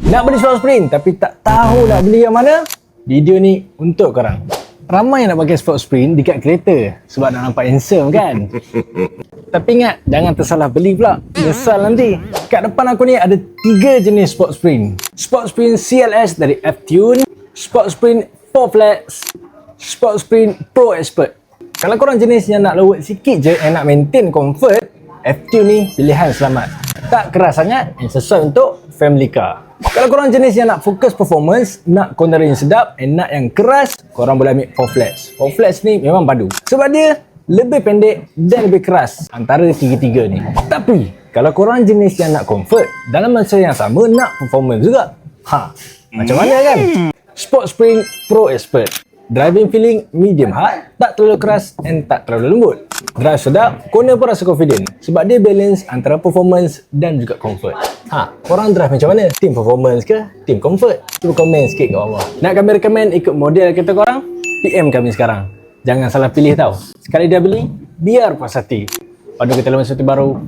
Nak beli sport sprint tapi tak tahu nak beli yang mana? Video ni untuk korang. Ramai nak pakai sport sprint dekat kereta sebab nak nampak handsome kan? Tapi ingat, jangan tersalah beli pula. Nyesal nanti. Kat depan aku ni ada 3 jenis sport sprint. Sport sprint CLS dari F-Tune, sport sprint 4 Flex, sport sprint Pro Expert. Kalau korang jenis yang nak lewat sikit je and nak maintain comfort, F-Tune ni pilihan selamat. Tak keras sangat and sesuai untuk family car. Kalau korang jenis yang nak fokus performance, nak corner yang sedap and nak yang keras, korang boleh ambil 4 Flex. 4 Flex ni memang padu sebab dia lebih pendek dan lebih keras antara tiga-tiga ni. Tapi kalau korang jenis yang nak comfort dalam masa yang sama nak performance juga, macam mana kan? Sport Sprint Pro Expert. Driving feeling medium hard, tak terlalu keras and tak terlalu lembut. Drive sedap, corner pun rasa confident sebab dia balance antara performance dan juga comfort. Korang drive macam mana? Team performance ke? Team comfort? Cuba komen sikit kat bawah. Nak kami recommend ikut model kereta korang? PM kami sekarang. Jangan salah pilih tau. Sekali dah beli, biar puas hati. Padu kita lepas sesuatu baru.